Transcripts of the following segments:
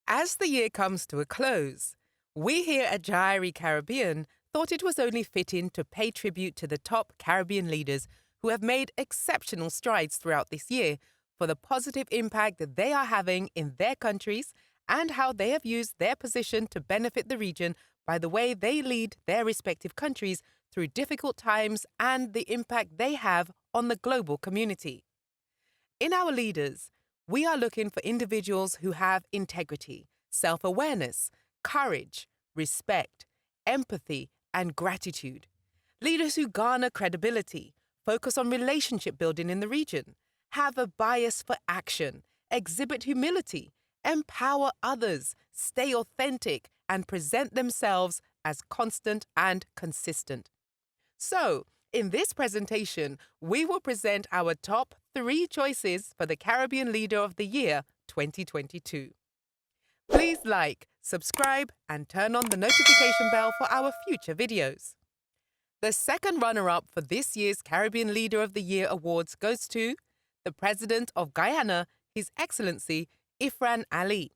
As the year comes to a close, we here at Jirie Caribbean thought it was only fitting to pay tribute to the top Caribbean leaders who have made exceptional strides throughout this year for the positive impact that they are having in their countries and how they have used their position to benefit the region by the way they lead their respective countries through difficult times and the impact they have on the global community. In our leaders, we are looking for individuals who have integrity, self-awareness, courage, respect, empathy, and gratitude. Leaders who garner credibility, focus on relationship building in the region, have a bias for action, exhibit humility, empower others, stay authentic, and present themselves as constant and consistent. So, in this presentation, we will present our top 3 choices for the Caribbean Leader of the Year 2022. Please like, subscribe, and turn on the notification bell for our future videos. The second runner-up for this year's Caribbean Leader of the Year awards goes to the President of Guyana, His Excellency Ifrane Ali.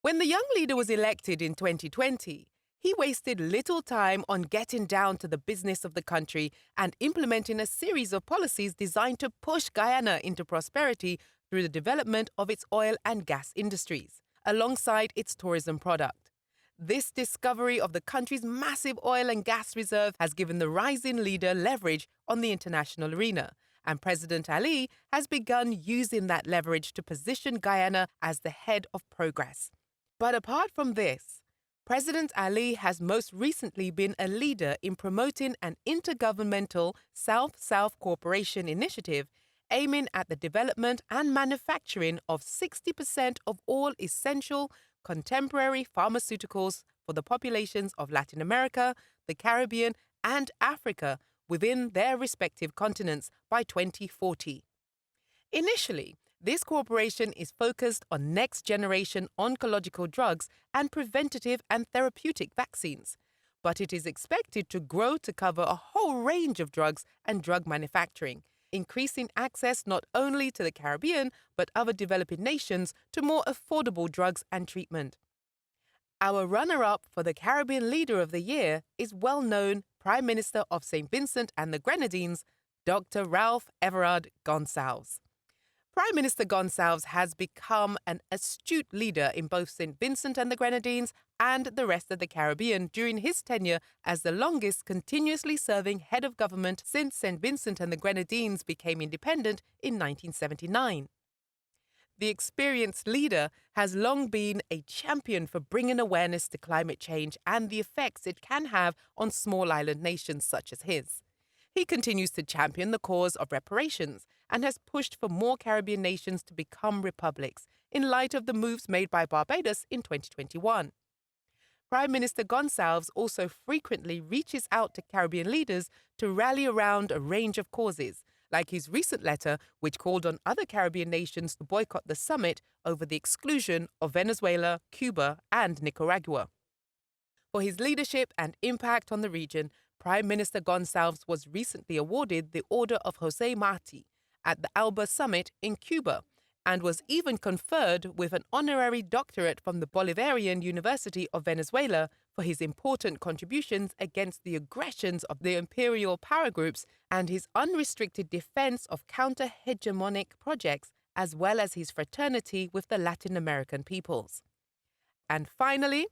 When the young leader was elected in 2020, he wasted little time on getting down to the business of the country and implementing a series of policies designed to push Guyana into prosperity through the development of its oil and gas industries, alongside its tourism product. This discovery of the country's massive oil and gas reserve has given the rising leader leverage on the international arena, and President Ali has begun using that leverage to position Guyana as the head of progress. But apart from this, President Ali has most recently been a leader in promoting an intergovernmental South-South cooperation initiative aiming at the development and manufacturing of 60% of all essential contemporary pharmaceuticals for the populations of Latin America, the Caribbean, and Africa within their respective continents by 2040. Initially, this cooperation is focused on next-generation oncological drugs and preventative and therapeutic vaccines, but it is expected to grow to cover a whole range of drugs and drug manufacturing, increasing access not only to the Caribbean but other developing nations to more affordable drugs and treatment. Our runner-up for the Caribbean Leader of the Year is well-known Prime Minister of St. Vincent and the Grenadines, Dr. Ralph Everard Gonzales. Prime Minister Gonzales has become an astute leader in both St. Vincent and the Grenadines and the rest of the Caribbean during his tenure as the longest continuously serving head of government since St. Vincent and the Grenadines became independent in 1979. The experienced leader has long been a champion for bringing awareness to climate change and the effects it can have on small island nations such as his. He continues to champion the cause of reparations and has pushed for more Caribbean nations to become republics in light of the moves made by Barbados in 2021. Prime Minister Gonzales also frequently reaches out to Caribbean leaders to rally around a range of causes, like his recent letter which called on other Caribbean nations to boycott the summit over the exclusion of Venezuela, Cuba, and Nicaragua. For his leadership and impact on the region, Prime Minister Gonzales was recently awarded the Order of José Martí at the Alba Summit in Cuba and was even conferred with an honorary doctorate from the Bolivarian University of Venezuela for his important contributions against the aggressions of the imperial power groups and his unrestricted defense of counter-hegemonic projects, as well as his fraternity with the Latin American peoples. And finally,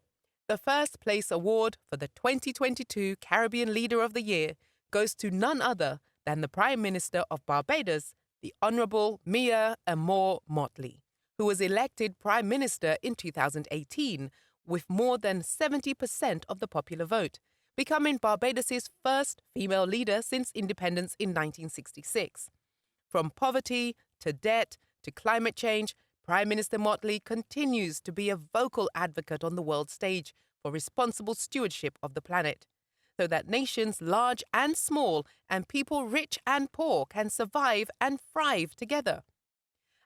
the first place award for the 2022 Caribbean Leader of the Year goes to none other than the Prime Minister of Barbados, the Honourable Mia Amor Motley, who was elected Prime Minister in 2018 with more than 70% of the popular vote, becoming Barbados's first female leader since independence in 1966. From poverty to debt to climate change, Prime Minister Motley continues to be a vocal advocate on the world stage for responsible stewardship of the planet, so that nations large and small and people rich and poor can survive and thrive together.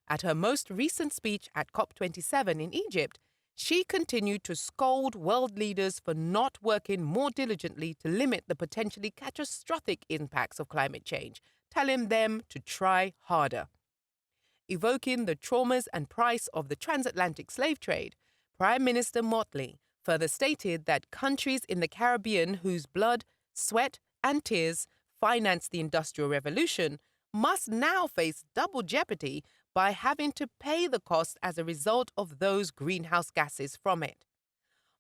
At her most recent speech at COP27 in Egypt, she continued to scold world leaders for not working more diligently to limit the potentially catastrophic impacts of climate change, telling them to try harder. Evoking the traumas and price of the transatlantic slave trade, Prime Minister Motley further stated that countries in the Caribbean whose blood, sweat, and tears financed the Industrial Revolution must now face double jeopardy by having to pay the cost as a result of those greenhouse gases from it.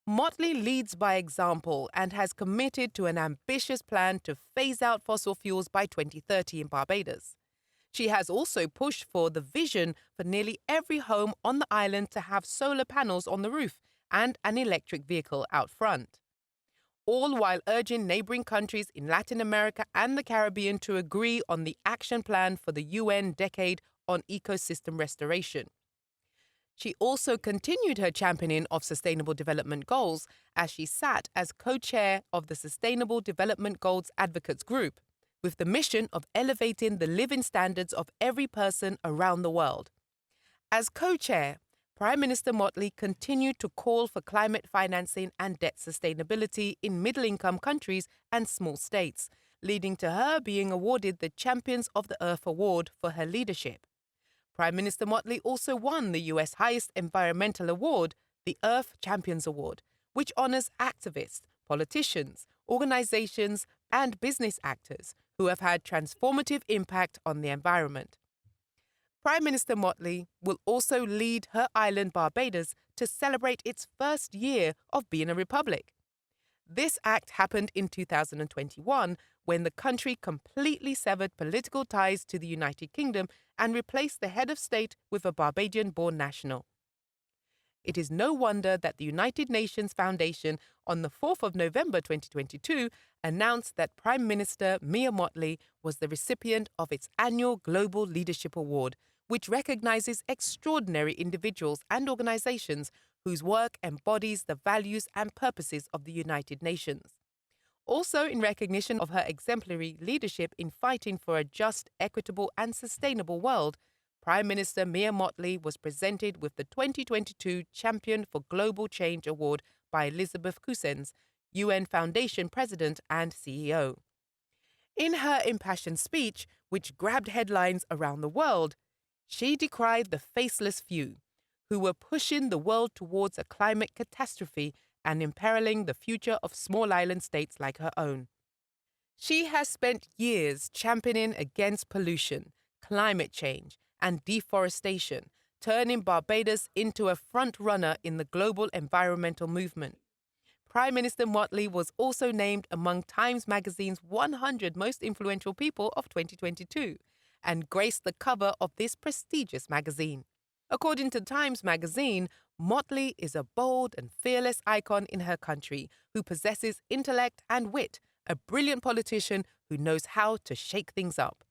Motley leads by example and has committed to an ambitious plan to phase out fossil fuels by 2030 in Barbados. She has also pushed for the vision for nearly every home on the island to have solar panels on the roof and an electric vehicle out front, all while urging neighboring countries in Latin America and the Caribbean to agree on the action plan for the UN Decade on Ecosystem Restoration. She also continued her championing of Sustainable Development Goals as she sat as co-chair of the Sustainable Development Goals Advocates Group, with the mission of elevating the living standards of every person around the world. As co-chair, Prime Minister Motley continued to call for climate financing and debt sustainability in middle-income countries and small states, leading to her being awarded the Champions of the Earth Award for her leadership. Prime Minister Motley also won the U.S. highest environmental award, the Earth Champions Award, which honors activists, politicians, organizations, and business actors who have had transformative impact on the environment. Prime Minister Motley will also lead her island Barbados to celebrate its first year of being a republic. This act happened in 2021 when the country completely severed political ties to the United Kingdom and replaced the head of state with a Barbadian-born national. It is no wonder that the United Nations Foundation on the 4th of November 2022 announced that Prime Minister Mia Motley was the recipient of its annual Global Leadership Award, which recognizes extraordinary individuals and organizations whose work embodies the values and purposes of the United Nations. Also, in recognition of her exemplary leadership in fighting for a just, equitable, and sustainable world, Prime Minister Mia Motley was presented with the 2022 Champion for Global Change Award by Elizabeth Cousens, UN Foundation President and CEO. In her impassioned speech, which grabbed headlines around the world, she decried the faceless few, who were pushing the world towards a climate catastrophe and imperiling the future of small island states like her own. She has spent years championing against pollution, climate change, and deforestation, turning Barbados into a front-runner in the global environmental movement. Prime Minister Motley was also named among Times Magazine's 100 most influential people of 2022 and graced the cover of this prestigious magazine. According to Times Magazine, Motley is a bold and fearless icon in her country who possesses intellect and wit, a brilliant politician who knows how to shake things up.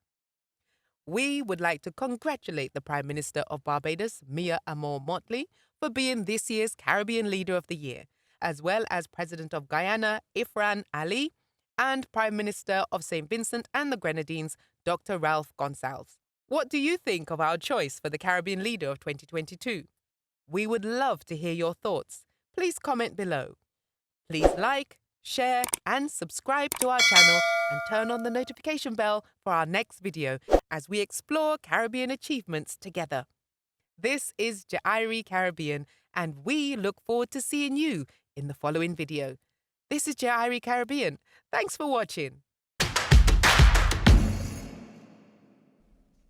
We would like to congratulate the Prime Minister of Barbados, Mia Amor Motley, for being this year's Caribbean Leader of the Year, as well as President of Guyana, Ifran Ali, and Prime Minister of St. Vincent and the Grenadines, Dr. Ralph Gonzales. What do you think of our choice for the Caribbean Leader of 2022? We would love to hear your thoughts. Please comment below. Please like, share, and subscribe to our channel and turn on the notification bell for our next video as we explore Caribbean achievements together. This is Jirie Caribbean, and we look forward to seeing you in the following video. This is Jirie Caribbean. Thanks for watching.